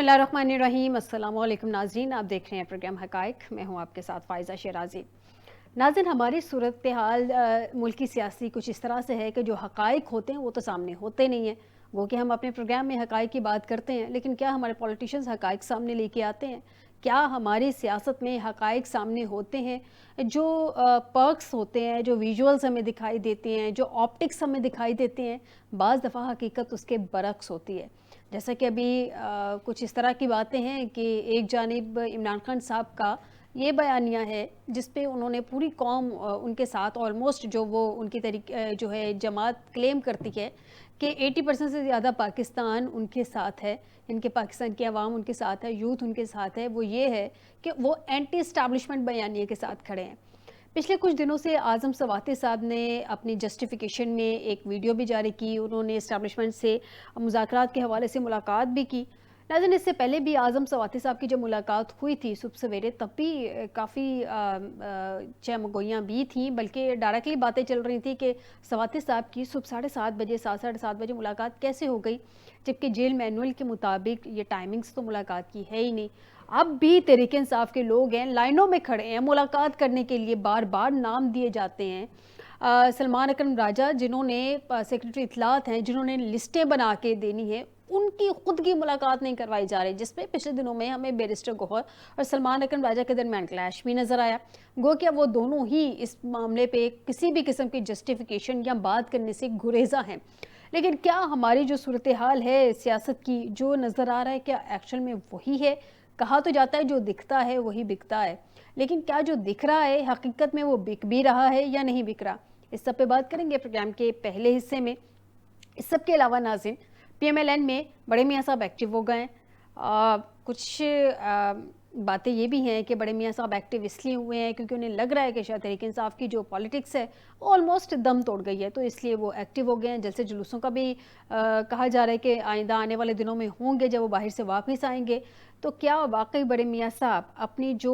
बिस्मिल्लाहिर्रहमानिर्रहीम। अस्सलाम वालेकुम नाज़रीन, आप देख रहे हैं प्रोग्राम हक़ाइक़। मैं हूं आपके साथ फ़ाइज़ा शिराज़ी। नाज़रीन, हमारी सूरत हाल मुल्क की सियासी कुछ इस तरह से है कि जो हक़ाइक़ होते हैं वो तो सामने होते नहीं हैं। वो कि हम अपने प्रोग्राम में हक़ाइक़ की बात करते हैं, लेकिन क्या हमारे पॉलिटिशियंस हक़ाइक़ सामने लेके आते हैं? क्या हमारी सियासत में हक़ाइक़ सामने होते हैं? जो पर्क्स होते हैं, जो विजुअल्स हमें दिखाई देते हैं, जो ऑप्टिक्स हमें दिखाई देते हैं, बाज़ दफ़ा हकीकत उसके बरक्स होती है। जैसा कि अभी कुछ इस तरह की बातें हैं कि एक जानिब इमरान खान साहब का ये बयानिया है जिस पे उन्होंने पूरी कौम उनके साथ ऑलमोस्ट जो वो उनकी जो है जमात क्लेम करती है कि 80% से ज़्यादा पाकिस्तान उनके साथ है, इनके पाकिस्तान की आवाम उनके साथ है, यूथ उनके साथ है, वो ये है कि वो एंटी इस्टेब्लिशमेंट बयानिए के साथ खड़े हैं। पिछले कुछ दिनों से आज़म सवाती साहब ने अपनी जस्टिफिकेशन में एक वीडियो भी जारी की। उन्होंने इस्टेब्लिशमेंट से मुज़ाकरात के हवाले से मुलाकात भी की। नाज़रीन, इससे पहले भी आज़म सवाती साहब की जब मुलाकात हुई थी सुबह सवेरे, तब भी काफ़ी चहमगोइयाँ भी थी, बल्कि डायरेक्टली बातें चल रही थी कि सवाती साहब की सुबह 7:30 बजे 7 बजे मुलाकात कैसे हो गई, जबकि जेल मैनुअल के मुताबिक ये टाइमिंग्स तो मुलाकात की है ही नहीं। अब भी तहरीक इंसाफ के लोग हैं, लाइनों में खड़े हैं मुलाकात करने के लिए, बार बार नाम दिए जाते हैं। सलमान अकरम राजा जिन्होंने सेक्रेटरी इत्तलात हैं, जिन्होंने लिस्टें बना के देनी है, उनकी खुद की मुलाकात नहीं करवाई जा रही, जिसमें पिछले दिनों में हमें बैरिस्टर गौहर और सलमान अकरम राजा के दरमियान क्लैश भी नजर आया। गो क्या वो दोनों ही इस मामले पे किसी भी किस्म की जस्टिफिकेशन या बात करने से गुरेजा हैं। लेकिन क्या हमारी जो सूरत हाल है सियासत की, जो नज़र आ रहा है, क्या एक्चुअल में वही है? कहा तो जाता है जो दिखता है वही बिकता है, लेकिन क्या जो दिख रहा है हकीकत में वो बिक भी रहा है या नहीं बिक रहा? इस सब पे बात करेंगे प्रोग्राम के पहले हिस्से में। इस सब के अलावा नाज़रीन, पीएमएलएन में बड़े मियाँ साहब एक्टिव हो गए हैं। कुछ बातें ये भी हैं कि बड़े मियाँ साहब एक्टिव इसलिए हुए हैं क्योंकि उन्हें लग रहा है कि शायद तहरीक इंसाफ की जो पॉलिटिक्स है ऑलमोस्ट दम तोड़ गई है, तो इसलिए वो एक्टिव हो गए हैं। जलसे जुलूसों का भी कहा जा रहा है कि आइंदा आने वाले दिनों में होंगे जब वो बाहर से वापस आएंगे। तो क्या वाकई बड़े मियाँ साहब अपनी जो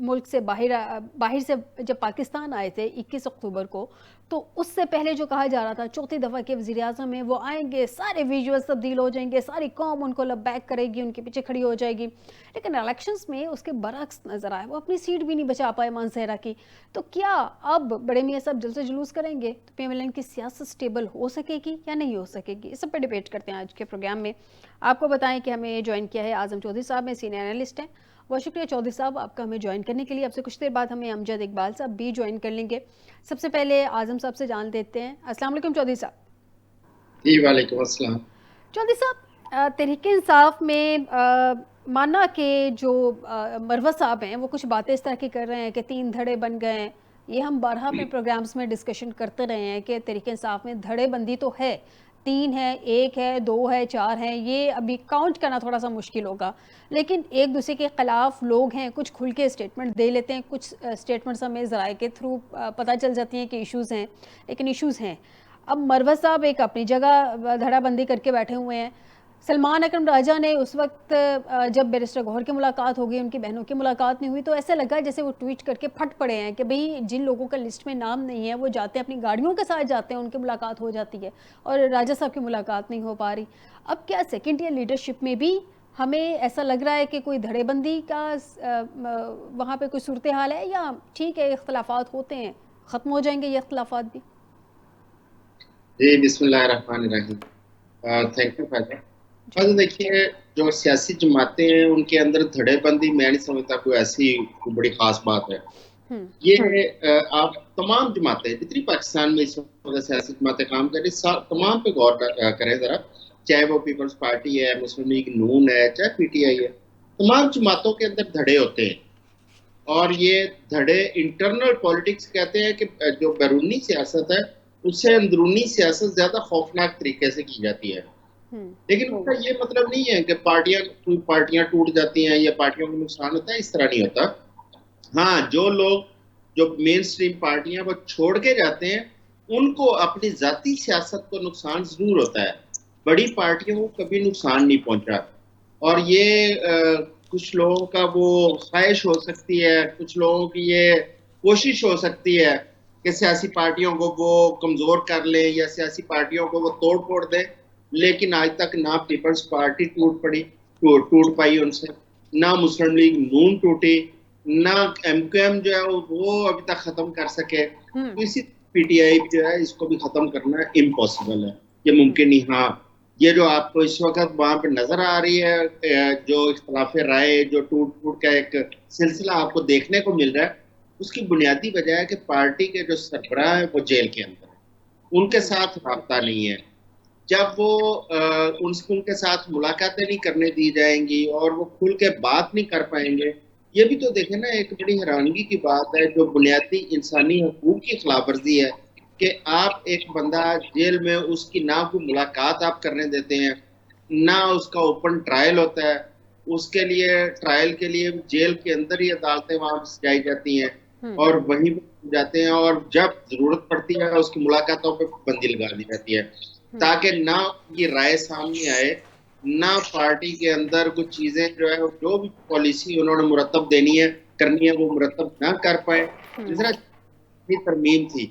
मुल्क से बाहर से जब पाकिस्तान आए थे 21 अक्टूबर को, तो उससे पहले जो कहा जा रहा था चौथी दफ़ा के वज़ीर-ए-आज़म में वो आएंगे, सारे विजुअल्स तब्दील हो जाएंगे, सारी कौम उनको लबैक करेगी, उनके पीछे खड़ी हो जाएगी, लेकिन इलेक्शंस में उसके बरक्स नज़र आए, वो अपनी सीट भी नहीं बचा पाए मानसेरा की। तो क्या अब बड़े मियाँ साहब जलसे जुलूस करेंगे तो पीएमएलएन की सियासत स्टेबल हो सकेगी या नहीं हो सकेगी? इस सब पर डिबेट करते हैं आज के प्रोग्राम में। आपको बताएं कि हमें ज्वाइन किया है आज़म चौधरी साहब, में सीनियर एनालिस्ट हैं। बहुत शुक्रिया चौधरी साहब आपका हमें ज्वाइन करने के लिए। आपसे कुछ देर बाद हमें अमजद इकबाल साहब भी ज्वाइन कर लेंगे। सबसे पहले आज़म साहब से जान देते हैं। अस्सलाम वालेकुम चौधरी साहब। जी वालेकुम अस्सलाम। चौधरी साहब, तहरीक इंसाफ में माना कि जो मरवा साहब हैं वो कुछ बातें इस तरह की कर रहे हैं कि 3 धड़े बन गए हैं। ये हम बारहा अपने प्रोग्राम्स में डिस्कशन करते रहे हैं कि तहरीक इंसाफ में धड़ेबंदी तो है, 3 है, 1 है, 2 है, 4 हैं, ये अभी काउंट करना थोड़ा सा मुश्किल होगा, लेकिन एक दूसरे के खिलाफ लोग हैं, कुछ खुल के स्टेटमेंट दे लेते हैं, कुछ स्टेटमेंट्स हमें ज़राए के थ्रू पता चल जाती हैं कि इश्यूज़ हैं, लेकिन इश्यूज़ हैं। अब मरवा साहब एक अपनी जगह धड़ाबंदी करके बैठे हुए हैं। सलमान अकरम राजा ने उस वक्त जब बैरिस्टर गौहर की मुलाकात हो गई, उनकी बहनों की मुलाकात नहीं हुई, तो ऐसा लगा जैसे वो ट्वीट करके फट पड़े हैं कि भाई जिन लोगों का लिस्ट में नाम नहीं है वो जाते हैं अपनी गाड़ियों के साथ जाते हैं, उनकी मुलाकात हो जाती है और राजा साहब की मुलाकात नहीं हो पा रही। अब क्या सेकेंड ईयर लीडरशिप में भी हमें ऐसा लग रहा है कि कोई धड़ेबंदी का वहाँ पे कोई सूरत हाल है, या ठीक है इख्तलाफात होते हैं, ख़त्म हो जाएंगे ये इख्तलाफात भी? जी बिस्मिल्लाहिर्रहमानिर्रहीम। थैंक यू फायदा। तो देखिए, जो सियासी जमातें हैं उनके अंदर धड़ेबंदी मैं नहीं समझता कोई ऐसी कोई बड़ी खास बात है। ये आप तमाम जमातें जितनी पाकिस्तान में इस वक्त सियासी जमातें काम कर रही तमाम पे गौर करें ज़रा, चाहे वो पीपल्स पार्टी है, मुस्लिम लीग नून है, चाहे पीटीआई है, तमाम जमातों के अंदर धड़े होते हैं। और ये धड़े इंटरनल पॉलिटिक्स कहते हैं कि जो बैरूनी सियासत है उससे अंदरूनी सियासत ज्यादा खौफनाक तरीके से की जाती है। लेकिन उसका ये मतलब नहीं है कि पार्टियां टूट जाती हैं या पार्टियों को नुकसान होता है, इस तरह नहीं होता। हाँ, जो लोग जो मेन स्ट्रीम पार्टियां वो छोड़ के जाते हैं उनको अपनी जाती सियासत को नुकसान जरूर होता है, बड़ी पार्टियों को कभी नुकसान नहीं पहुंचा। और ये कुछ लोगों का वो ख्वाहिश हो सकती है, कुछ लोगों की ये कोशिश हो सकती है कि सियासी पार्टियों को वो कमजोर कर ले या सियासी पार्टियों को वो तोड़ फोड़ दे, लेकिन आज तक ना पीपल्स पार्टी टूट पड़ी, टूट पाई उनसे, ना मुस्लिम लीग नून टूटी, ना एमक्यूएम जो है वो अभी तक खत्म कर सके। तो इसी पीटीआई जो है इसको भी खत्म करना इम्पॉसिबल है, ये मुमकिन नहीं। हाँ, ये जो आपको इस वक्त वहां पे नजर आ रही है, जो इख्तलाफ राय, जो टूट फूट का एक सिलसिला आपको देखने को मिल रहा है, उसकी बुनियादी वजह है कि पार्टी के जो सरबराह है वो जेल के अंदर है, उनके साथ राब्ता नहीं है। जब वो उनके साथ मुलाकातें नहीं करने दी जाएंगी और वो खुल के बात नहीं कर पाएंगे, ये भी तो देखें ना, एक बड़ी हैरानगी की बात है, जो बुनियादी इंसानी हकूक की खिलाफ वर्जी है कि आप एक बंदा जेल में उसकी ना कोई मुलाकात आप करने देते हैं, ना उसका ओपन ट्रायल होता है, उसके लिए ट्रायल के लिए जेल के अंदर ही अदालतें वहां सजाई जाती हैं और वहीं पर जाते हैं, और जब जरूरत पड़ती है उसकी मुलाकातों पर पाबंदी लगा दी जाती है, ताकि ना ये राय सामने आए, ना पार्टी के अंदर कुछ चीजें जो है, जो भी पॉलिसी उन्होंने मुरतब देनी है, करनी है, वो मुरतब ना कर पाए। इस तरह की तरमीम थी,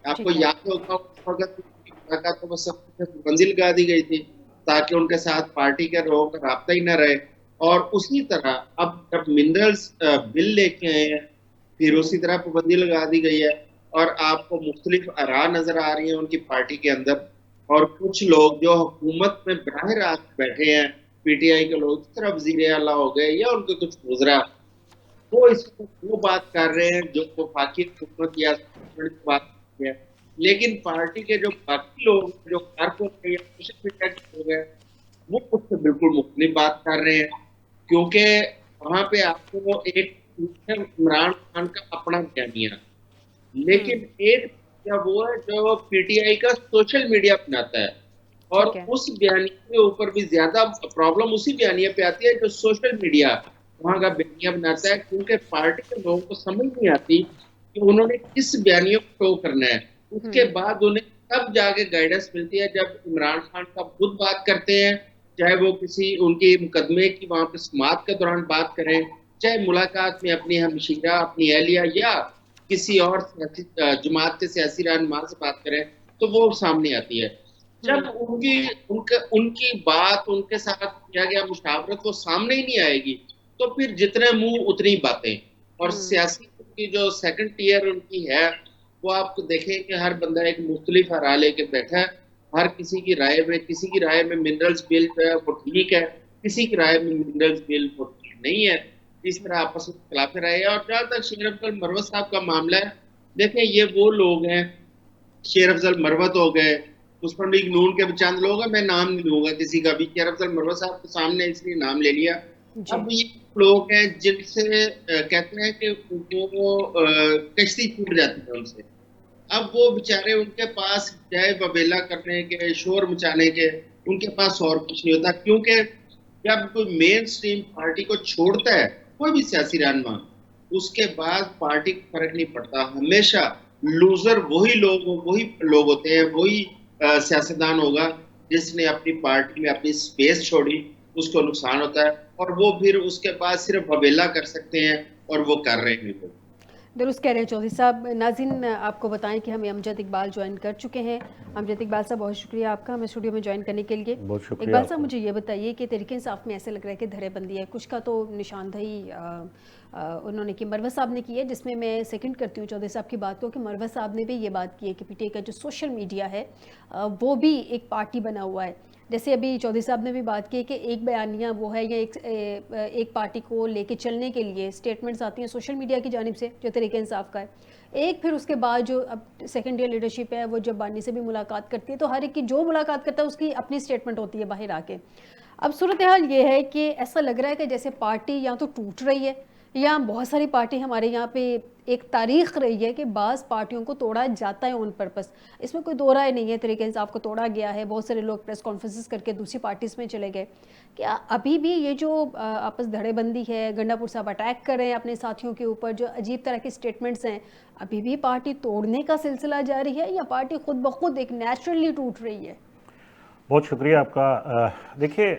आपको ठीक है। याद होगा उस वक्त मुलाकातों पर सब पाबंदी लगा दी गई थी ताकि उनके साथ पार्टी के लोगों का राब्ता ही ना रहे। और उसी तरह अब जब मिनरल्स बिल लेके आए हैं, फिर उसी तरह पाबंदी लगा दी गई है, और आपको मुख्तलिफ आरा नजर आ रही है उनकी पार्टी के अंदर। और कुछ लोग जो हुकूमत में बराह रास्त बैठे हैं, पीटीआई के लोग, जिस तरह वजीर आला हो गए या उनके कुछ गुजरा, वो इसको वो बात कर रहे हैं जो वफाकी हुकूमत या बात कर रहे हैं। लेकिन पार्टी के जो बाकी लोग, जो कारकुन या सोशल मीडिया के लोग हैं, वो उससे बिल्कुल मुख्तलिफ बात कर रहे हैं, क्योंकि वहां पे आपको एक इमरान खान का अपना बयानिया, लेकिन एक क्या वो है जो पीटीआई का सोशल मीडिया अपनाता है, और ठीक है। उस बयानिया के ऊपर भी ज्यादा प्रॉब्लम उसी बयानिया पे आती है जो सोशल मीडिया वहां का बयानिया बनाता है, क्योंकि पार्टी के लोगों को समझ नहीं आती कि उन्होंने किस बयानिया को शो करना है। उसके बाद उन्हें तब जाके गाइडेंस मिलती है जब इमरान खान का खुद बात करते हैं, चाहे वो किसी उनके मुकदमे की वहां पे समाअत के दौरान बात करें, चाहे मुलाकात में अपनी हमशीरा, अपनी अहलिया, या किसी और जमात के सियासी रहनुमा से बात करें, तो वो सामने आती है। जब उनकी बात, उनके साथ किया गया मुशावरत वो सामने ही नहीं आएगी, तो फिर जितने मुंह उतनी बातें। और सियासी की जो सेकंड टीयर उनकी है, वो आपको देखें कि हर बंदा एक मुख्तलिफ आरा लेके बैठा है, हर किसी की राय में, किसी की राय में मिनरल्स बिल जो है वो ठीक है, किसी की राय में मिनरल्स बिल वो ठीक नहीं है। इस तरह आपस में खिलाफ राय है। और जहां तक शेर अफजल मरवत साहब का मामला है, देखें ये वो लोग हैं, शेर अफजल मरवत हो गए, मुस्लिम लीग नून के चंद लोग हैं, मैं नाम नहीं लूंगा किसी का भी, शेर अफजल मरवत साहब के सामने इसलिए नाम ले लिया। जी। अब ये लोग हैं जिनसे कहते हैं कि वो कश्ती छूट जाती है उनसे। अब वो बेचारे, उनके पास चाहे बबेला करने के, शोर मचाने के, उनके पास और कुछ नहीं होता, क्योंकि जब कोई मेन स्ट्रीम पार्टी को छोड़ता है, कोई भी सियासी रहनुमा, उसके बाद पार्टी को फर्क नहीं पड़ता, हमेशा लूजर वही लोग होते हैं, वही सियासतदान होगा जिसने अपनी पार्टी में अपनी स्पेस छोड़ी, उसको नुकसान होता है, और वो फिर उसके बाद सिर्फ हवेला कर सकते हैं, और वो कर रहे हैं वो। दुरुस्त कह रहे हैं चौधरी साहब। नाज़रीन, आपको बताएं कि हमें अमजद इकबाल ज्वाइन कर चुके हैं। अमजद इकबाल साहब, बहुत शुक्रिया आपका हमें स्टूडियो में ज्वाइन करने के लिए। बहुत शुक्रिया इकबाल साहब, आपका। मुझे ये बताइए कि तहरीक इंसाफ में ऐसे लग रहा है कि धड़ेबंदी है, कुछ का तो निशानदही उन्होंने की, मरवत साहब ने की है, जिसमें मैं सेकंड करती हूँ चौधरी साहब की बात को कि मरवत साहब ने भी ये बात की है कि पीटीआई का जो सोशल मीडिया है वो भी एक पार्टी बना हुआ है। जैसे अभी चौधरी साहब ने भी बात की कि एक बयानिया वो है, या एक पार्टी को लेके चलने के लिए स्टेटमेंट्स आती हैं सोशल मीडिया की जानिब से जो तहरीक इंसाफ का है, एक फिर उसके बाद जो अब सेकेंड ईयर लीडरशिप है वो जब बानी से भी मुलाकात करती है, तो हर एक की जो मुलाकात करता है उसकी अपनी स्टेटमेंट होती है बाहर आके। अब सूरत हाल ये है कि ऐसा लग रहा है कि जैसे पार्टी या तो टूट रही है, या बहुत सारी पार्टी हमारे यहाँ पे एक तारीख रही है कि बाज़ पार्टियों को तोड़ा जाता है ऑन पर्पस। इसमें कोई दो राय नहीं है, तरीके से आपको तोड़ा गया है, बहुत सारे लोग प्रेस कॉन्फ्रेंसेस करके दूसरी पार्टीज में चले गए। क्या अभी भी ये जो आपस धड़ेबंदी है, गंडापुर साहब अटैक कर रहे हैं अपने साथियों के ऊपर, जो अजीब तरह के स्टेटमेंट्स हैं, अभी भी पार्टी तोड़ने का सिलसिला जारी है, या पार्टी खुद ब खुद एक नेचुरली टूट रही है? बहुत शुक्रिया आपका। देखिए,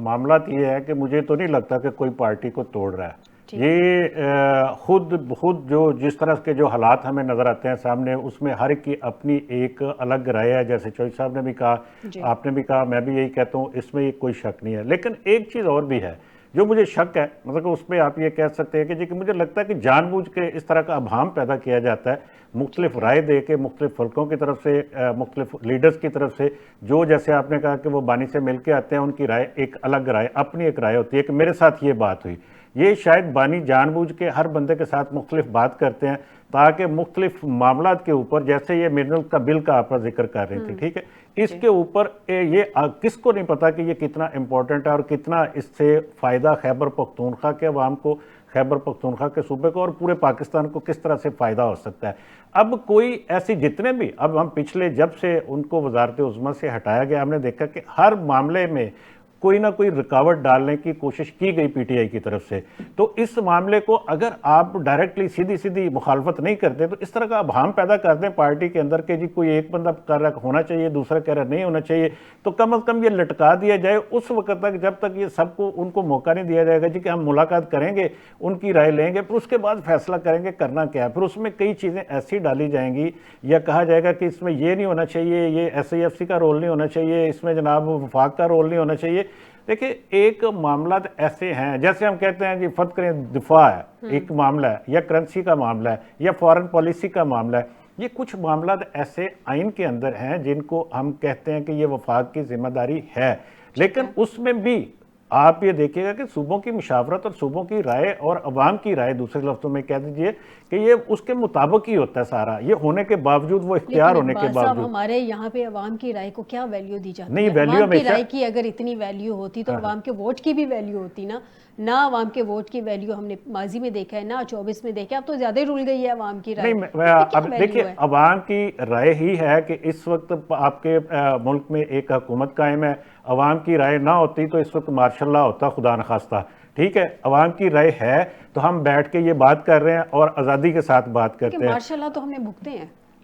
मामला ये है कि मुझे तो नहीं लगता कि कोई पार्टी को तोड़ रहा है। ये खुद खुद जो जिस तरह के जो हालात हमें नज़र आते हैं सामने, उसमें हर एक की अपनी एक अलग राय है। जैसे चौधरी साहब ने भी कहा, आपने भी कहा, मैं भी यही कहता हूँ, इसमें कोई शक नहीं है। लेकिन एक चीज़ और भी है जो मुझे शक है, मतलब उस पर आप ये कह सकते हैं कि जी कि मुझे लगता है कि जानबूझ के इस तरह का अभाम पैदा किया जाता है, मुख्तलिफ राय दे के, मुख्तलिफ फल्कों की तरफ से, मुख्तलिफ लीडर्स की तरफ से, जो जैसे आपने कहा कि वो बानी से मिल के आते हैं, उनकी राय एक अलग राय, अपनी एक राय होती है कि मेरे साथ ये बात हुई। ये शायद बानी जानबूझ के हर बंदे के साथ मुख्तलिफ बात करते हैं ताकि मुख्तलिफ मामलात के ऊपर, जैसे ये मिनरल का बिल का आप जिक्र कर रहे थे, ठीक है, इसके ऊपर ये किसको नहीं पता कि ये कितना इंपॉर्टेंट है और कितना इससे फ़ायदा खैबर पख्तूनख्वा के अवाम को, खैबर पख्तूनख्वा के सूबे को और पूरे पाकिस्तान को किस तरह से फ़ायदा हो सकता है। अब कोई ऐसी जितने भी, अब हम पिछले जब से उनको वजारत उज़्मा से हटाया गया, हमने देखा कि हर मामले में कोई ना कोई रुकावट डालने की कोशिश की गई पीटीआई की तरफ से। तो इस मामले को अगर आप डायरेक्टली सीधी सीधी मुखालफत नहीं करते तो इस तरह का अभाम पैदा करते हैं पार्टी के अंदर के जी कोई एक बंदा कर रहा होना चाहिए, दूसरा कह रहा नहीं होना चाहिए, तो कम अज़ कम ये लटका दिया जाए उस वक्त तक जब तक ये सबको उनको मौका नहीं दिया जाएगा जी कि हम मुलाकात करेंगे, उनकी राय लेंगे, फिर उसके बाद फैसला करेंगे करना क्या है। फिर उसमें कई चीज़ें ऐसी डाली जाएंगी या कहा जाएगा कि इसमें ये नहीं होना चाहिए, ये SIFC का रोल नहीं होना चाहिए, इसमें जनाब वफाक का रोल नहीं होना चाहिए। देखिए, एक मामला ऐसे हैं, जैसे हम कहते हैं कि फर्ज करें दिफा है एक मामला है, या करेंसी का मामला है, या फॉरेन पॉलिसी का मामला है, ये कुछ मामला ऐसे आइन के अंदर हैं जिनको हम कहते हैं कि ये वफाक की जिम्मेदारी है। लेकिन उसमें भी आप ये देखिएगा कि सूबों की मुशावरत और सूबों की राय और अवाम की राय, दूसरे लफ्ज़ों में कह दीजिए कि ये उसके मुताबिक ही होता है सारा, ये होने के बावजूद, वो इख्तियार होने के बावजूद। हमारे यहाँ पे अवाम की राय को क्या वैल्यू दी जाती नहीं, है? वैल्यू अवाम की हमेशा, राय की अगर इतनी वैल्यू होती तो अवाम के वोट की भी वैल्यू होती ना अवाम के वोट की वैल्यू हमने माजी में देखा है ना 24 में देखा है, अब तो ज्यादा ही रुल गई है अवाम की राय। नहीं, अब देखिए, अवाम की राय ही है कि इस वक्त आपके मुल्क में एक हुकूमत कायम है। अवाम की राय ना होती तो इस वक्त मार्शल लॉ होता, खुदा न खास्ता, ठीक है। अवाम की राय है तो हम बैठ के ये बात कर रहे हैं और आज़ादी के साथ बात करते हैं। मार्शल लॉ तो हमने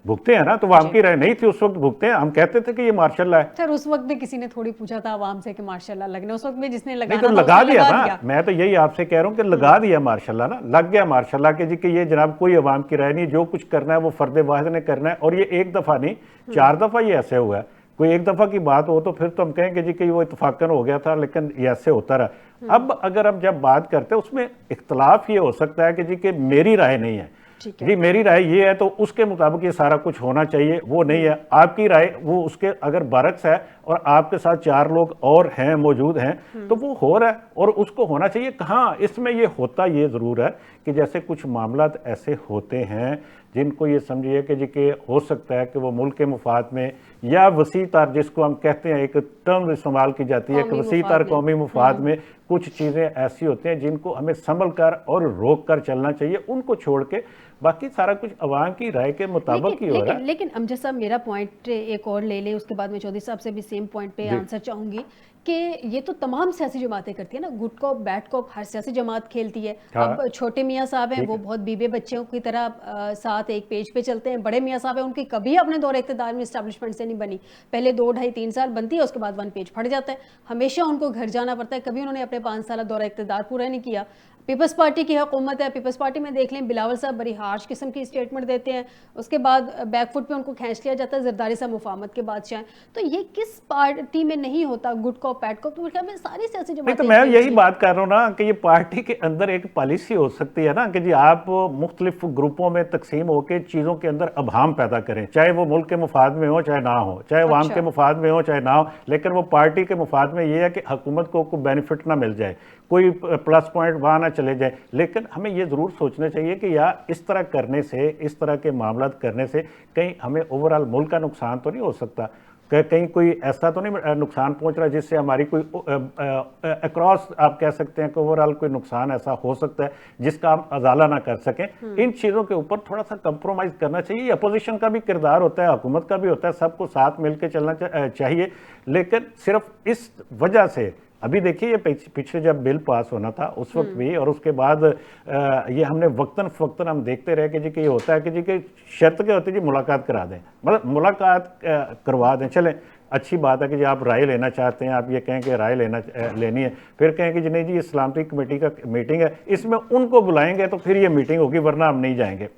भुगते हैं ना, तो अवाम की राय नहीं थी उस वक्त, भुगते हैं। हम कहते थे कि ये मार्शल लॉ है। सर, उस वक्त भी किसी ने थोड़ी पूछा था अवाम से कि मार्शल लॉ लगने, उस वक्त में जिसने लगाना नहीं तो लगा दिया ना, मैं तो यही आपसे कह रहा हूँ कि लगा दिया मार्शल लॉ ना, लग गया मार्शल लॉ के जी कि ये जनाब कोई अवाम की राय नहीं, जो कुछ करना है वो फर्द वाहिद ने करना है। और ये एक दफ़ा नहीं, 4 दफ़ा ये ऐसे हुआ है। कोई एक दफ़ा की बात हो तो फिर तो हम कहेंगे जी कि वो इत्तफाकन हो गया था, लेकिन ये ऐसे होता रहा। अब अगर हम जब बात करते हैं उसमें इख्तलाफ ये हो सकता है कि जी कि मेरी राय नहीं है, जी मेरी राय ये है तो उसके मुताबिक ये सारा कुछ होना चाहिए, वो नहीं है। आपकी राय वो उसके अगर बरक्स है और आपके साथ 4 लोग और हैं, मौजूद हैं, तो वो हो रहा है और उसको होना चाहिए। कहाँ इसमें ये होता ये ज़रूर है कि जैसे कुछ मामला ऐसे होते हैं जिनको ये समझिए कि जी कि हो सकता है कि वो मुल्क के मुफाद में या वसी तार, जिसको हम कहते हैं एक टर्म इस्तेमाल की जाती है कि वसी तार कौमी मुफाद में कुछ चीज़ें ऐसी होती हैं जिनको हमें संभल कर और रोक कर चलना चाहिए, उनको छोड़ के बाकी सारा कुछ अवाम की राय के मुताबिक ही हो रहा है। लेकिन अमजद साहब, मेरा पॉइंट एक और ले लें, उसके बाद मैं चौधरी साहब से भी सेम पॉइंट पे आंसर चाहूंगी कि ये तो तमाम सियासी जमातें करती है ना, गुड कॉप बैड कॉप हर सियासी जमात खेलती है। हाँ। अब छोटे मियाँ साहब हैं, वो बहुत बीबे बच्चों की तरह साथ एक पेज पे चलते हैं। बड़े मियाँ साहब हैं, उनकी कभी अपने दौर इक़्तिदार में इस्टेब्लिशमेंट से नहीं बनी, पहले 2 ढाई 3 साल बनती है, उसके बाद 1 पेज फट जाता है, हमेशा उनको घर जाना पड़ता है, कभी उन्होंने अपने 5 साल दौर इक़्तिदार पूरा नहीं किया। पीपल्स पार्टी की हुकूमत है, पीपल्स पार्टी में देख लें बिलावल साहब बड़ी हार्श किस्म की स्टेटमेंट देते हैं, उसके बाद बैकफुट पे उनको खींच लिया जाता है, जरदारी साहब मुफाहमत के बादशाह। तो ये किस पार्टी में नहीं होता, गुड कॉप बैड कॉप? तो मेरे ख्याल में सारी सियासी जमातें। तो मैं यही बात कर रहा हूँ ना कि ये पार्टी के अंदर एक पॉलिसी हो सकती है ना कि जी आप मुख्तलिफ ग्रुपों में तकसीम होकर चीज़ों के अंदर अभाम पैदा करें, चाहे वो मुल्क के मुफाद में हो चाहे ना हो, चाहे अवाम के मुफाद में हो चाहे ना हो, लेकिन वो पार्टी के मुफाद में ये है कि हुकूमत को कोई बेनिफिट ना मिल जाए, कोई प्लस पॉइंट वहाँ ना चले जाए। लेकिन हमें ये ज़रूर सोचना चाहिए कि यार इस तरह करने से, इस तरह के मामला करने से कहीं हमें ओवरऑल मुल्क का नुकसान तो नहीं हो सकता, कहीं कोई ऐसा तो नहीं नुकसान पहुंच रहा जिससे हमारी कोई अक्रॉस आप कह सकते हैं कि ओवरऑल कोई नुकसान ऐसा हो सकता है जिसका हम अजाला ना कर सकें। इन चीज़ों के ऊपर थोड़ा सा कंप्रोमाइज़ करना चाहिए। अपोजिशन का भी किरदार होता है, हुकूमत का भी होता है, सबको साथ मिल के चलना चाहिए। लेकिन सिर्फ इस वजह से अभी देखिए, ये पिछले जब बिल पास होना था उस वक्त भी, और उसके बाद ये हमने वक्तन फक्तन हम देखते रहे कि जी कि ये होता है कि जी कि शर्त क्या होती है जी मुलाकात करा दें, मतलब मुलाकात करवा दें, चलें अच्छी बात है कि जी आप राय लेना चाहते हैं, आप ये कहें कि राय लेनी है, फिर कहें कि जी नहीं जी ये सलामती कमेटी का मीटिंग है, इसमें उनको बुलाएंगे तो फिर ये मीटिंग होगी, वरना हम नहीं जाएंगे।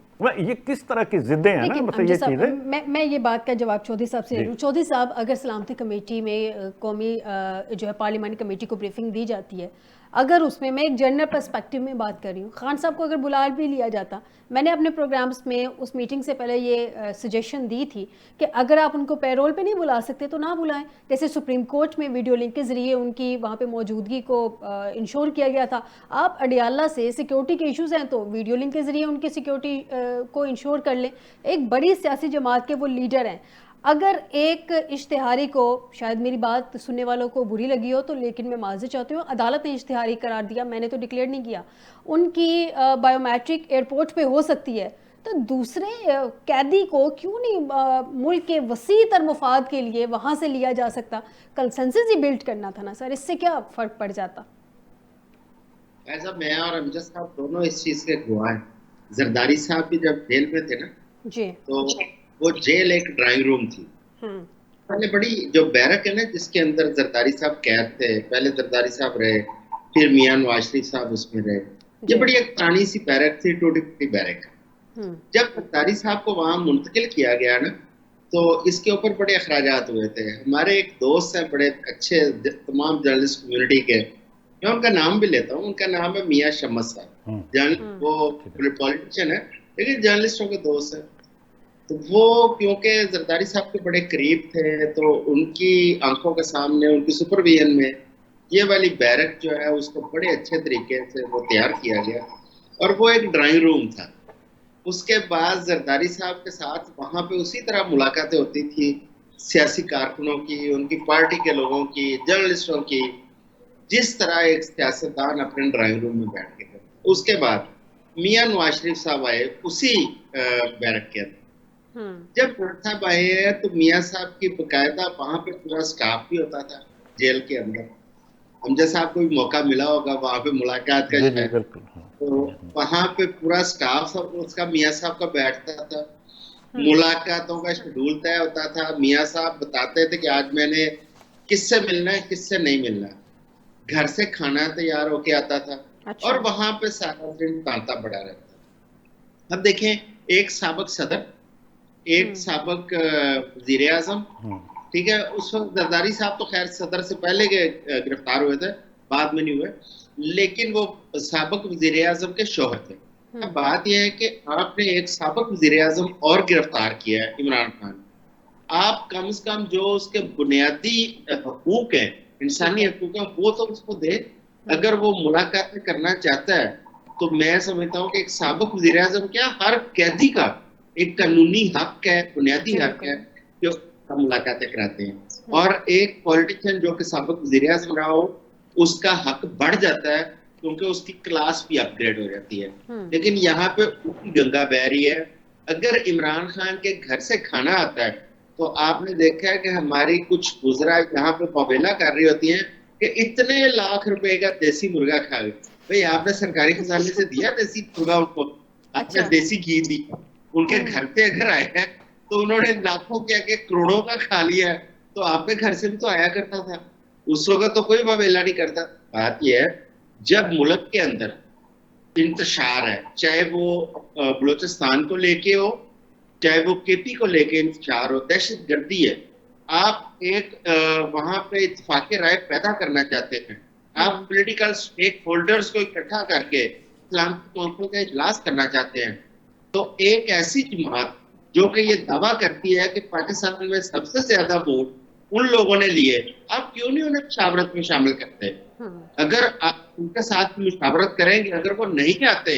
ये किस तरह की जिद्दें हैं ना, लेकिन मतलब ये अमजद साहब, चीज़ें। मैं ये बात का जवाब चौधरी साहब से ले जी लूँ। चौधरी साहब, अगर सलामती कमेटी में कौमी जो है पार्लियामानी कमेटी को ब्रीफिंग दी जाती है, अगर उसमें मैं एक जनरल पर्सपेक्टिव में बात कर रही हूँ, खान साहब को अगर बुला भी लिया जाता, मैंने अपने प्रोग्राम्स में उस मीटिंग से पहले ये सजेशन दी थी कि अगर आप उनको पैरोल पे नहीं बुला सकते तो ना बुलाएं। जैसे सुप्रीम कोर्ट में वीडियो लिंक के ज़रिए उनकी वहाँ पे मौजूदगी को इंश्योर किया गया था। आप अडियाला से सिक्योरिटी के इश्यूज़ हैं तो वीडियो लिंक के ज़रिए उनकी सिक्योरिटी को इंश्योर कर लें। एक बड़ी सियासी जमात के वो लीडर हैं। अगर एक इश्तिहारी को, शायद मेरी बात सुनने वालों को बुरी लगी हो तो, लेकिन मैं माज़रत चाहती हूँ, अदालत ने इश्तिहारी करार दिया, मैंने तो डिक्लेयर नहीं किया, उनकी बायोमेट्रिक एयरपोर्ट पे हो सकती है, तो दूसरे कैदी को क्यों नहीं मुल्क के वसी तर मुफाद के लिए वहाँ से लिया जा सकता? कंसेंसस ही बिल्ड करना था ना सर, इससे क्या फ़र्क पड़ जाता? ऐसा मैं और अमजद साहब दोनों इस चीज़ के गवाह हैं। जरदारी साहब भी जब जेल में थे ना, जी, तो वो जेल एक ड्राइंग रूम थी। पहले बड़ी जो बैरक है ना, जिसके अंदर जरदारी साहब कैद थे, पहले जरदारी साहब रहे, फिर मियां नवाज शरीफ साहब उसमें रहे। ये बड़ी एक पुरानी सी बैरक थी, टूटी फूटी बैरक। जब जरदारी साहब को वहां मुंतकिल किया गया ना, तो इसके ऊपर बड़े अखराजात हुए थे। हमारे एक दोस्त हैं बड़े अच्छे, तमाम जर्नलिस्ट कम्युनिटी के, मैं उनका नाम भी लेता हूँ, उनका नाम है मियां शम्स साहब। वो पॉलिटिशियन है लेकिन जर्नलिस्टों के दोस्त है। तो वो क्योंकि जरदारी साहब के बड़े करीब थे, तो उनकी आंखों के सामने, उनकी सुपरविजन में ये वाली बैरक जो है उसको बड़े अच्छे तरीके से वो तैयार किया गया, और वो एक ड्राइंग रूम था। उसके बाद जरदारी साहब के साथ वहां पे उसी तरह मुलाकातें होती थी, सियासी कारकुनों की, उनकी पार्टी के लोगों की, जर्नलिस्टों की, जिस तरह एक सियासतदान अपने ड्राइंग रूम में बैठ के थे। उसके बाद मियां नवाज शरीफ साहब आए उसी बैरक के अंदर। जब साहब आए हैं तो मियां साहब की बकायदा वहां पे पूरा स्टाफ भी होता था जेल के अंदर। अमजद साहब को भी मौका मिला होगा वहां पे मुलाकात का, शायद। तो वहां पे पूरा स्टाफ उसका मियां साहब का बैठता था, मुलाकातों का शेड्यूल तय होता था। मियां साहब बताते थे कि आज मैंने किससे मिलना है, किससे नहीं मिलना। घर से खाना तैयार होके आता था। अच्छा। और वहां पे सारा दिन तांता पड़ा रहता। अब देखें, एक साबिक सदर, एक साबिक वजीर आजम, ठीक है, उस वक्त जरदारी साहब तो खैर सदर से पहले के गिरफ्तार हुए थे, बाद में नहीं हुए, लेकिन वो साबिक वजीर आजम के शौहर थे। अब बात यह है कि आपने एक साबिक वजीर आजम और गिरफ्तार किया है, इमरान खान। आप कम से कम जो उसके बुनियादी हकूक है, इंसानी हकूक है, वो तो उसको दे। अगर वो मुलाकात करना चाहता है तो मैं समझता हूँ कि एक साबिक वजीर आजम क्या, हर कैदी का एक कानूनी हक है, बुनियादी हक है जो मुलाकातें कराते हैं। और एक पॉलिटिशियन जो कि साबिक वजीर आजम रहा हो, उसका हक बढ़ जाता है क्योंकि उसकी क्लास भी अपग्रेड हो जाती है। लेकिन यहाँ पे गंगा बह रही है। अगर इमरान खान के घर से खाना आता है तो आपने देखा है कि हमारी कुछ गुजरा यहाँ पे पवेला कर रही होती है कि इतने लाख रुपए का देसी मुर्गा खा गए। भाई आपने सरकारी खजाने से दिया देसी मुर्गा उनको? आपने देसी घी दी? उनके घर पे अगर आए हैं तो उन्होंने लाखों क्या के करोड़ों का खा लिया है, तो आपके घर से भी तो आया करता था। उस वक्त तो कोई पवेला नहीं करता। बात यह है, जब मुल्क के अंदर इंतशार है, चाहे वो बलूचिस्तान को लेके हो, चाहे वो केपी को लेके इंतशार हो, दहशत गर्दी है, आप एक वहां पे इत्तेफाक राय पैदा करना चाहते हैं, आप पॉलिटिकल स्टेक होल्डर्स को इकट्ठा करके इस्लामिक कौंसिल का इजलास करना चाहते हैं, तो एक ऐसी जमात जो कि ये दावा करती है कि पाकिस्तान में सबसे ज्यादा वोट उन लोगों ने लिए, आप क्यों नहीं उन्हें मुशावरत में शामिल करते? अगर आप उनके साथ मुशावरत करेंगे, अगर वो नहीं चाहते,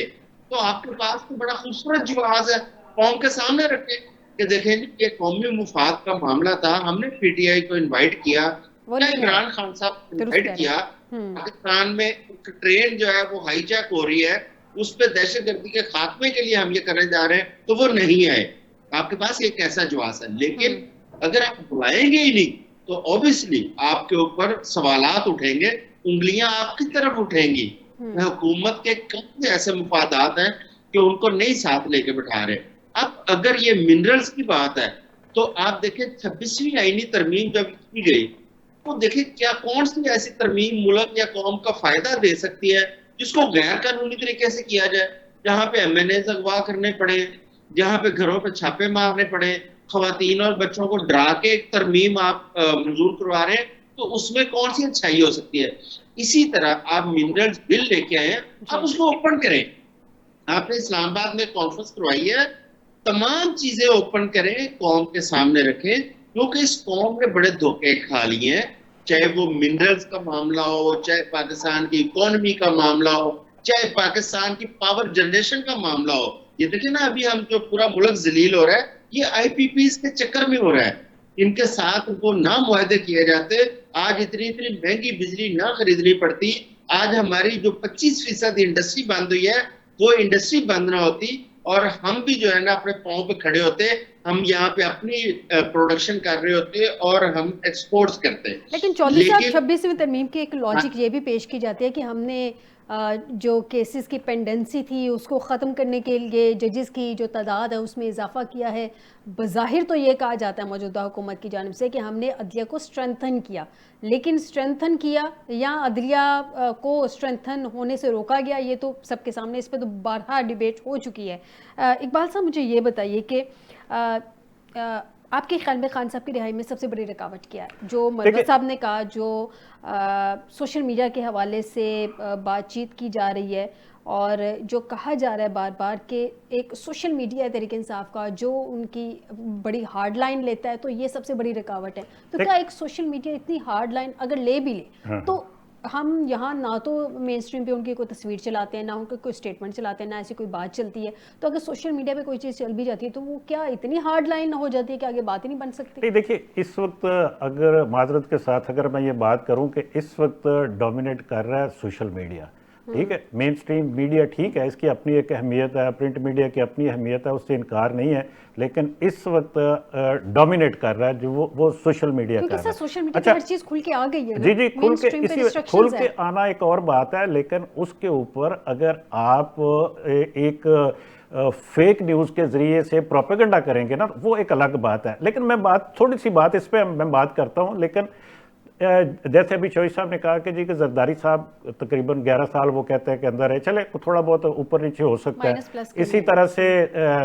तो आपके पास तो बड़ा खूबसूरत जवाब है, कौम के सामने रखे कि देखें जी, ये कौमी मुफाद का मामला था, हमने पीटीआई को इनवाइट किया, इमरान खान साहब को इनवाइट किया। पाकिस्तान में ट्रेन जो है वो हाईजैक हो रही है, उस पर दहशतगर्दी के खात्मे के लिए हम ये करने जा रहे हैं, तो वो नहीं आए। आपके पास एक ऐसा जवाब है। लेकिन अगर आप बुलाएंगे ही नहीं तो ऑब्वियसली आपके ऊपर सवालात उठेंगे, उंगलियां आपकी तरफ उठेंगी। हुकूमत के कई ऐसे मुफादात हैं कि उनको नहीं साथ लेके बिठा रहे। अब अगर ये मिनरल्स की बात है तो आप देखें 26वीं आईनी तरमीम जब की गई तो देखिए क्या कौन सी ऐसी तरमीम मुल्क या कौम का फायदा दे सकती है जिसको गैर कानूनी तरीके से किया जाए, जहां पे एमएनए अगवा करने पड़े, जहां पे घरों पे छापे मारने पड़े, खवातीन और बच्चों को डरा के एक तरमीम आप मंजूर करवा रहे हैं, तो उसमें कौन सी अच्छाई हो सकती है। इसी तरह आप मिनरल्स बिल लेके आए हैं, आप उसको ओपन करें। आपने इस्लामाबाद में कॉन्फ्रेंस करवाई है, तमाम चीजें ओपन करें, कौम के सामने रखें, क्योंकि इस कौम ने बड़े धोखे खा लिए हैं, चाहे वो मिनरल्स का मामला हो, चाहे पाकिस्तान की इकोनॉमी का मामला हो, चाहे पाकिस्तान की पावर जनरेशन का मामला हो। ये देखिए ना, अभी हम जो पूरा मुल्क जलील हो रहा है, ये आईपीपीज के चक्कर में हो रहा है। इनके साथ वो ना मुआहदे किए जाते, आज इतनी इतनी महंगी बिजली ना खरीदनी पड़ती, आज हमारी जो 25% इंडस्ट्री बंद हुई है वो इंडस्ट्री बंद ना होती, और हम भी जो है ना अपने पांव पे खड़े होते, हम यहाँ पे अपनी प्रोडक्शन कर रहे होते और हम एक्सपोर्ट्स करते। लेकिन चौधरी साहब 26वीं तरमीम की एक लॉजिक ये भी पेश की जाती है कि हमने जो केसेस की पेंडेंसी थी उसको ख़त्म करने के लिए जजेस की जो तादाद है उसमें इजाफा किया है। बज़ाहिर तो ये कहा जाता है मौजूदा हुकूमत की जानिब से कि हमने अदलिया को स्ट्रेंथन किया, लेकिन स्ट्रेंथन किया या अदलिया को स्ट्रेंथन होने से रोका गया, ये तो सबके सामने, इस पर तो बारहा डिबेट हो चुकी है। इकबाल साहब मुझे ये बताइए कि आपके ख्याल में खान साहब की रिहाई में सबसे बड़ी रुकावट क्या है? जो मरवत साहब ने कहा, जो सोशल मीडिया के हवाले से बातचीत की जा रही है और जो कहा जा रहा है बार बार कि एक सोशल मीडिया तहरीक इंसाफ का जो उनकी बड़ी हार्ड लाइन लेता है, तो ये सबसे बड़ी रुकावट है। तो क्या एक सोशल मीडिया इतनी हार्ड लाइन अगर ले भी ले तो हम यहाँ ना तो मेन स्ट्रीम पे उनकी कोई तस्वीर चलाते हैं, ना उनके कोई स्टेटमेंट चलाते हैं, ना ऐसी कोई बात चलती है, तो अगर सोशल मीडिया पे कोई चीज़ चल भी जाती है तो वो क्या इतनी हार्ड लाइन हो जाती है कि आगे बात ही नहीं बन सकती? नहीं, देखिए इस वक्त अगर माजरत के साथ अगर मैं ये बात करूं कि इस वक्त डोमिनेट कर रहा है सोशल मीडिया, ठीक है, मेन स्ट्रीम मीडिया ठीक है, इसकी अपनी एक अहमियत है, प्रिंट मीडिया की अपनी अहमियत है, उससे इनकार नहीं है, लेकिन इस वक्त डोमिनेट कर रहा है जो वो सोशल मीडिया कर रहा है। सोशल मीडिया पे हर चीज खुल के आ गई है ना? जी जी, खुल के आना एक और बात है, लेकिन उसके ऊपर अगर आप एक फेक न्यूज़ के ज़रिए से प्रोपेगेंडा करेंगे ना, वो एक अलग बात है। लेकिन मैं थोड़ी सी बात इस पर मैं बात करता हूँ, लेकिन जैसे अभी चौधरी साहब ने कहा कि जी कि जरदारी साहब तकरीबन 11 साल वो कहते हैं कि अंदर है, चले थोड़ा बहुत ऊपर नीचे हो सकता है। इसी तरह से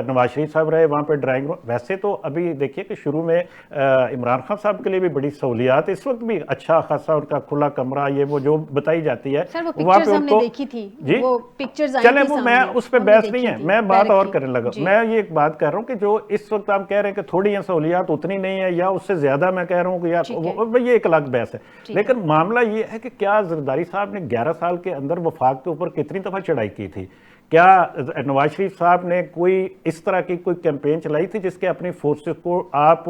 नवाज शरीफ साहब रहे वहाँ पे ड्राइंग रूम। वैसे तो अभी देखिए कि शुरू में इमरान खान साहब के लिए भी बड़ी सहूलियात, इस वक्त भी अच्छा खासा उनका खुला कमरा, ये वो जो बताई जाती है वहाँ पे उनको देखी थी जी, वो पिक्चर्स चले वो मैं उस पर बहस नहीं है, मैं बात और करने लगा। मैं ये एक बात कर रहा हूँ कि जो इस वक्त आप कह रहे हैं कि थोड़ी सहूलियात उतनी नहीं है या उससे ज्यादा, मैं कह रहा हूँ कि यार ये एक अलग है। लेकिन मामला ये है कि क्या जरदारी साहब ने 11 साल के अंदर वफाक के ऊपर कितनी दफा चढ़ाई की थी? क्या नवाज शरीफ साहब ने कोई इस तरह की कोई कैंपेन चलाई थी जिसके अपनी फोर्सेस को आप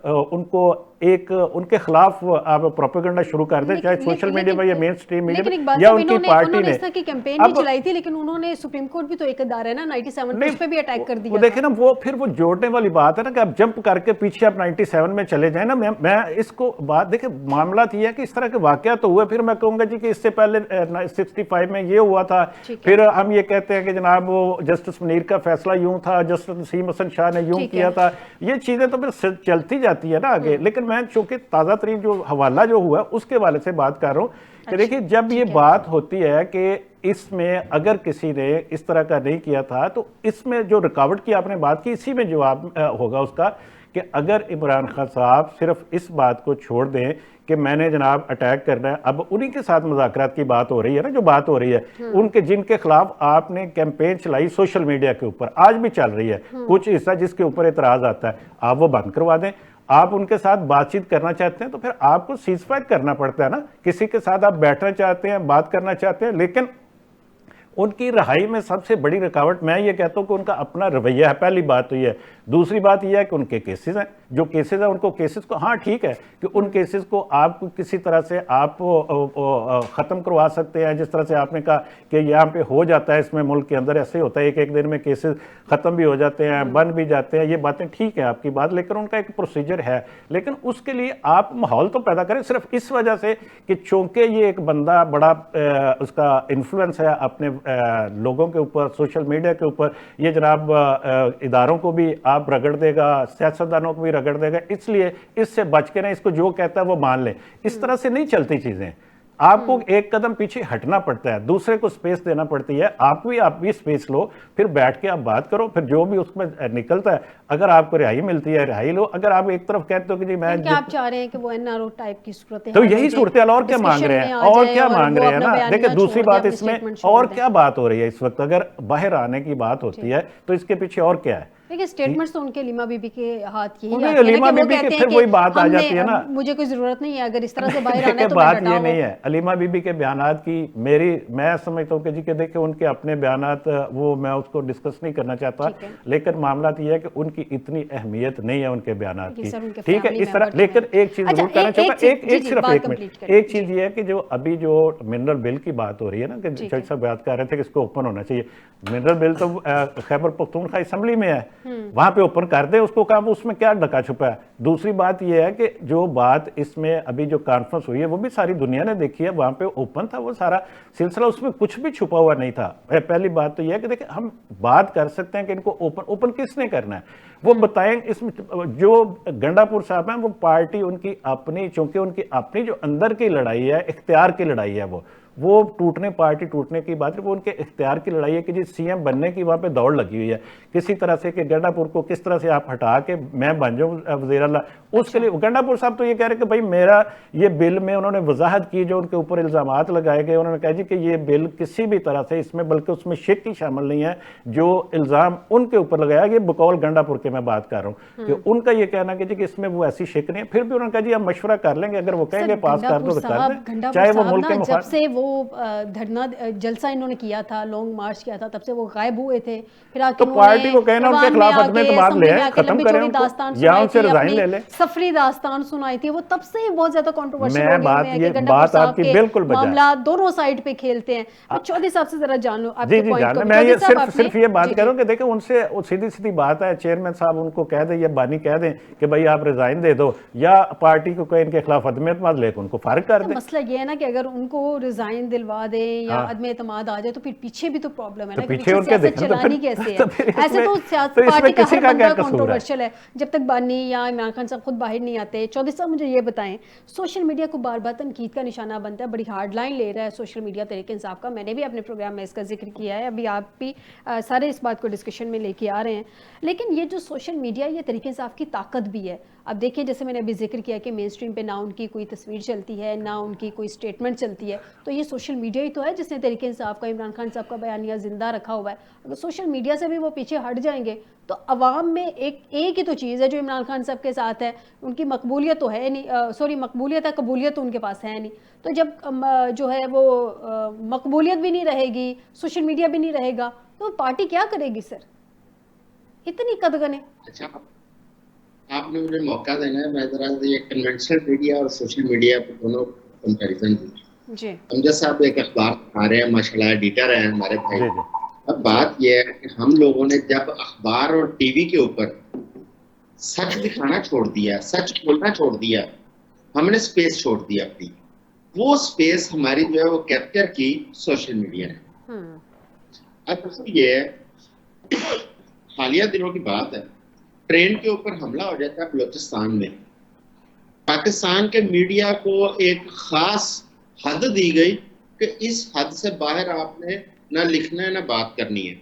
उनको एक उनके खिलाफ आप प्रोपेगेंडा शुरू कर दें, चाहे सोशल मीडिया में या मेन स्ट्रीम मीडिया में, या उनकी पार्टी ने इस तरह की कैंपेन नहीं चलाई थी, लेकिन उन्होंने सुप्रीम कोर्ट भी तो एक अदारा है ना 97 पे, उस पे भी अटैक कर दिया। वो देखे ना, वो फिर वो जोड़ने वाली बात है ना कि आप जंप करके पीछे आप 97 में चले जाए ना। मैं इसको बात देखे, मामला ये है कि इस तरह के वाकया तो हुए, फिर मैं कहूंगा जी कि इससे पहले 65 में ये हुआ था, फिर हम ये कहते हैं कि जनाब वो जस्टिस मुनीर का फैसला यूं था, जस्टिस नसीम हसन शाह ने यूं किया था, ये चीजें तो फिर चलती जाती है ना आगे। लेकिन मैं चूंकि ताज़ा तरीन जो हवाला जो हुआ उसके वाले से बात कर रहा हूँ कि देखिए जब ये बात होती है कि इसमें अगर किसी ने इस तरह का नहीं किया था, तो इसमें जो रुकावट की आपने बात की, इसी में जवाब होगा उसका कि अगर इमरान खान साहब सिर्फ इस बात को छोड़ दें कि मैंने जनाब अटैक करना है, अब उन्हीं के साथ मुज़ाकरात की बात हो रही है ना, जो बात हो रही है उनके जिनके खिलाफ आपने कैंपेन चलाई सोशल मीडिया के ऊपर, आज भी चल रही है, कुछ हिस्सा जिसके ऊपर एतराज़ आता है, आप वो बंद करवा दें। आप उनके साथ बातचीत करना चाहते हैं तो फिर आपको सीज़फायर करना पड़ता है ना, किसी के साथ आप बैठना चाहते हैं, बात करना चाहते हैं, लेकिन उनकी रहाई में सबसे बड़ी रुकावट मैं ये कहता हूँ कि उनका अपना रवैया है। पहली बात तो ये है। दूसरी बात यह है कि उनके केसेस हैं, जो केसेस हैं उनको केसेस को, हाँ ठीक है कि उन केसेस को आप किसी तरह से आप ख़त्म करवा सकते हैं, जिस तरह से आपने कहा कि यहाँ पे हो जाता है, इसमें मुल्क के अंदर ऐसे होता है, एक दिन में केसेस ख़त्म भी हो जाते हैं, बन भी जाते हैं, ये बातें ठीक है आपकी बात, लेकिन उनका एक प्रोसीजर है। लेकिन उसके लिए आप माहौल तो पैदा करें, सिर्फ इस वजह से कि चूँकि ये एक बंदा बड़ा उसका इन्फ्लुएंस है अपने लोगों के ऊपर, सोशल मीडिया के ऊपर, ये जनाब इदारों को भी आप रगड़ देगा, सियासतदानों को भी रगड़ देगा, इसलिए इससे बच के ना, इसको जो कहता है वो मान ले। इस तरह से नहीं चलती चीजें। आपको एक कदम पीछे हटना पड़ता है, दूसरे को स्पेस देना पड़ती है। आप भी स्पेस लो, फिर बैठ के आप बात करो, फिर जो भी उसमें निकलता है, अगर आपको रिहाई मिलती है रिहाई लो। अगर आप एक तरफ कहते हो कि जी मैं, क्या आप चाह रहे हैं कि वो एनआरओ टाइप की सूरत तो यही सूरत हाल, और क्या मांग रहे हैं, और क्या मांग रहे हैं ना। देखिए दूसरी बात इसमें और क्या बात हो रही है इस वक्त, अगर बाहर आने की बात होती है तो इसके पीछे और क्या है। देखिए स्टेटमेंट्स तो उनके लीमा बीबी के हाथ की ही जाती है ना, कि वो कहते हैं फिर वही बात आ जाती है ना, मुझे कोई जरूरत नहीं है, अगर इस तरह से बाहर आना है तो बात ये नहीं है अलीमा बीबी के बयानात की। मैं समझता हूँ कि जी के देखिए उनके अपने बयानात, वो मैं उसको डिस्कस नहीं करना चाहता, लेकिन मामला ये है कि उनकी इतनी अहमियत नहीं है उनके बयानात की, ठीक है, इस तरह। लेकिन एक चीज जरूर कहना चाहूँगा, एक चीज ये है कि जो अभी जो मिनरल बिल की बात हो रही है ना, कि जज साहब बात कर रहे थे कि इसको ओपन होना चाहिए। मिनरल बिल तो खैबर पख्तूनख्वा असेंबली में है, वहां पे ओपन कर दे उसको, काम उसमें क्या ढका छुपा है। दूसरी बात यह है कि जो बात इसमें अभी जो कॉन्फ्रेंस हुई है वो भी सारी दुनिया ने देखी है, वहां पे ओपन था वो सारा सिलसिला, उसमें कुछ भी छुपा हुआ नहीं था। पहली बात तो यह है कि देखिए हम बात कर सकते हैं कि इनको ओपन किसने करना है, वो बताएं। इसमें जो गंडापुर साहब हैं वो पार्टी उनकी अपनी, चूंकि उनकी अपनी जो अंदर की लड़ाई है, इख्तियार की लड़ाई है, वो पार्टी टूटने की बात है, वो उनके इख्तियार की लड़ाई है कि जी सीएम बनने की वहां पे दौड़ लगी हुई है किसी तरह से, कि गंडापुर को किस तरह से आप हटा के मैं बन जाऊं वज़ीर आला। उसके लिए गंडापुर साहब तो ये कह रहे कि भाई मेरा ये बिल में, उन्होंने वजाहत की जो उनके ऊपर इल्जामात लगाए गए, उन्होंने कहा जी कि ये बिल किसी भी तरह से इसमें, बल्कि उसमें शिक ही शामिल नहीं है, जो इल्जाम उनके ऊपर लगाया, ये बकौल गंडापुर के मैं बात कर रहा हूँ, कि उनका ये कहना कि जी कि इसमें वो ऐसी शिक नहीं है। फिर भी उन्होंने कहा जी हम मशवरा कर लेंगे, अगर वो कहेंगे पास कर दो तो कर दें, चाहे वो मुल्क के जब से वो धरना जलसा इन्होंने किया था, लॉन्ग मार्च किया था, तब से वो गायब हुए थे। फिर आके पार्टी को कहना उनके खिलाफ अदम एतमाद ले आए, खत्म करें उनको, या उनसे रिजाइन ले ले। सफरी दास्तान सुनाई थी, वो तब से बहुत ज्यादा कंट्रोवर्शियल हो गई है कि बात आपकी बिल्कुल मामला दोनों साइड पे खेलते हैं। मैं चौधरी साहब से जरा जान लो आपके पॉइंट को। मैं ये सिर्फ ये बात करूं कि देखो उनसे सीधी बात है, चेयरमैन साहब उनको कह दें या बानी कह दें कि भाई आप रिजाइन दे दो, या पार्टी को कहें इनके खिलाफ अदम एतमाद लेकर उनको फारिग कर दें। मसला ये है ना कि अगर उनको रिजाइन दिलवा दे या अदम एतमाद आ जाए तो फिर पीछे भी तो प्रॉब्लम है ना, पीछे उनके चलानी कैसे है। ऐसे तो पार्टी का हर बंदा कंट्रोवर्शियल है, जब तक बानी या इमरान खान साहब खुद बाहर नहीं आते। चौधरी साहब मुझे ये बताएं, सोशल मीडिया को बार बार तनकीद का निशाना बनता है, बड़ी हार्ड लाइन ले रहा है सोशल मीडिया तहरीक इंसाफ का। मैंने भी अपने प्रोग्राम में इसका जिक्र किया है, अभी आप भी सारे इस बात को डिस्कशन में लेके आ रहे हैं। लेकिन ये जो सोशल मीडिया, ये तहरीक इंसाफ की ताकत भी है। अब देखिए जैसे मैंने अभी जिक्र किया कि मेन स्ट्रीम पे ना उनकी कोई तस्वीर चलती है, ना उनकी कोई स्टेटमेंट चलती है, तो ये सोशल मीडिया ही तो है जिसने तहरीक इंसाफ का, इमरान खान साहब का बयानिया जिंदा रखा हुआ है। अगर सोशल मीडिया से भी वो पीछे हट जाएंगे तो अवाम में एक ही तो चीज़ है जो इमरान खान साहब के साथ है, उनकी मकबूलियत तो है नहीं, सॉरी मकबूलियत है, कबूलियत तो उनके पास है नहीं। तो जब जो है वो मकबूलियत भी नहीं रहेगी, सोशल मीडिया भी नहीं रहेगा, तो पार्टी क्या करेगी सर, इतनी कदगने। अच्छा, आपने मुझे मौका देना है, मैं जरा ये कन्वेंशनल मीडिया और सोशल मीडिया पर दोनों कंपैरिजन दूं जी। अमजद साहब एक अखबार आ रहे हैं, माशाल्लाह एडिटर हैं हमारे भाई। अब बात यह है कि हम लोगों ने जब अखबार और टीवी के ऊपर सच दिखाना छोड़ दिया, सच बोलना छोड़ दिया, हमने स्पेस छोड़ दी अपनी, वो स्पेस हमारी जो है वो कैप्चर की सोशल मीडिया ने। अब ये हालिया दिनों की बात है, ट्रेन के ऊपर हमला हो जाता है बलूचिस्तान में, पाकिस्तान के मीडिया को एक खास हद दी गई कि इस हद से बाहर आपने ना लिखना है ना बात करनी है,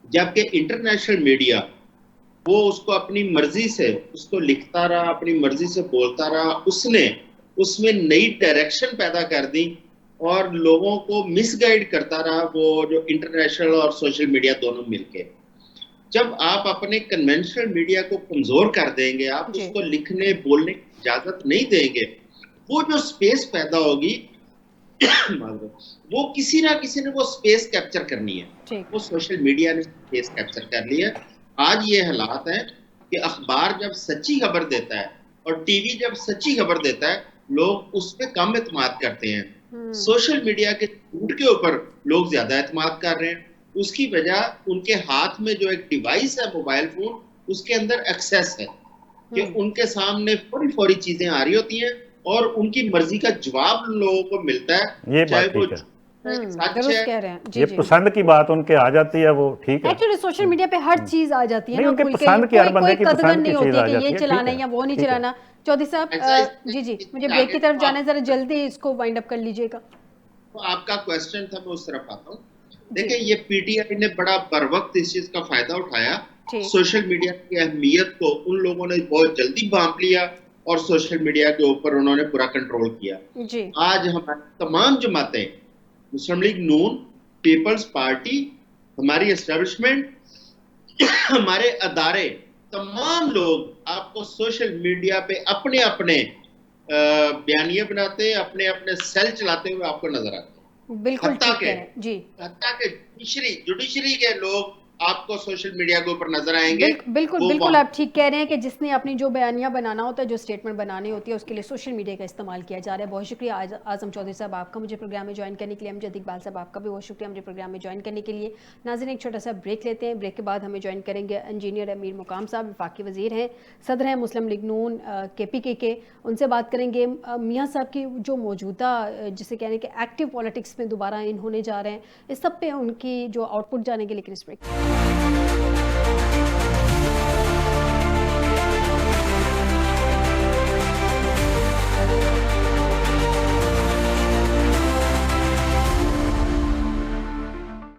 जबकि इंटरनेशनल मीडिया वो उसको अपनी मर्जी से उसको लिखता रहा, अपनी मर्जी से बोलता रहा, उसने उसमें नई डायरेक्शन पैदा कर दी और लोगों को मिसगाइड करता रहा, वो जो इंटरनेशनल और सोशल मीडिया दोनों मिलके। जब आप अपने कन्वेंशनल मीडिया को कमजोर कर देंगे, आप उसको लिखने बोलने की इजाजत नहीं देंगे, वो जो स्पेस पैदा होगी वो किसी ना किसी ने वो स्पेस कैप्चर करनी है, वो सोशल मीडिया ने स्पेस कैप्चर कर लिया। आज ये हालात हैं कि अखबार जब सच्ची खबर देता है और टीवी जब सच्ची खबर देता है, लोग उस पर कम एतमाद करते हैं। सोशल मीडिया के झूठ के ऊपर लोग ज्यादा एतमाद कर रहे हैं। उसकी वजह उनके हाथ में जो एक डिवाइस है मोबाइल फोन, उसके अंदर एक्सेस है कि उनके सामने फौरी चीजें आ रही होती हैं और उनकी मर्जी का जवाब लोगों को मिलता है, चाहे वो सच दुरुस्त है। कह रहे हैं जी ये जी। पसंद की बात उनके आ जाती है, वो ठीक है। एक्चुअली सोशल मीडिया पे हर चीज आ जाती है नहीं, ना, उनके खुल के पसंद की, हर कोई बंदे कोई की कदगन पसंद की नहीं चीज होती आ कि जाती ये है, चलाना ठीक है या वो नहीं ठीक है। चलाना। चौधरी साहब ऐसा जी जी, मुझे इसमें ब्रेक की आगे तरफ जाने जरा जल्दी इसको वाइंड अप कर लीजिएगा। तो आपका क्वेश्चन था, मैं उस तरफ आता हूँ। जी देखिए, ये पीटीआई ने बड़ा बर वक्त इस चीज का फायदा उठाया। ठीक सोशल मीडिया की अहमियत को उन लोगों ने बहुत जल्दी भांप लिया और सोशल मीडिया के ऊपर उन्होंने पूरा कंट्रोल किया। जी आज हमारी तमाम जमातें, मुस्लिम लीग नून, पीपल्स पार्टी, हमारी एस्टेब्लिशमेंट, हमारे अदारे, तमाम लोग आपको सोशल मीडिया पे अपने अपने बयानिए बनाते, अपने अपने सेल चलाते हुए आपको नजर आते हैं। बिल्कुल हत्ता ठीक के कह रहे हैं जी। हत्ता के जुडिशरी के लोग आपको सोशल मीडिया के ऊपर नजर आएंगे। बिल्कुल वो बिल्कुल वहां आप ठीक कह रहे हैं कि जिसने अपनी जो बयानिया बनाना होता है, जो स्टेटमेंट बनानी होती है, उसके लिए सोशल मीडिया का इस्तेमाल किया जा रहा है। बहुत शुक्रिया आजम चौधरी साहब आपका मुझे प्रोग्राम में ज्वाइन करने के लिए। अमजद इकबाल साहब आपका भी बहुत शुक्रिया मुझे प्रोग्राम में ज्वाइन करने के लिए। नाज़रीन, एक छोटा सा ब्रेक लेते हैं। ब्रेक के बाद हमें ज्वाइन करेंगे इंजीनियर अमीर मुकाम साहब, वफाकी वजीर हैं, सदर हैं मुस्लिम लीग नून KPK के। उनसे बात करेंगे मियाँ साहब की जो मौजूदा जिसे कहने के एक्टिव पॉलिटिक्स में दोबारा इन होने जा रहे हैं, इस सब पे उनकी जो आउटपुट जानेंगे। लेकिन इस ब्रेक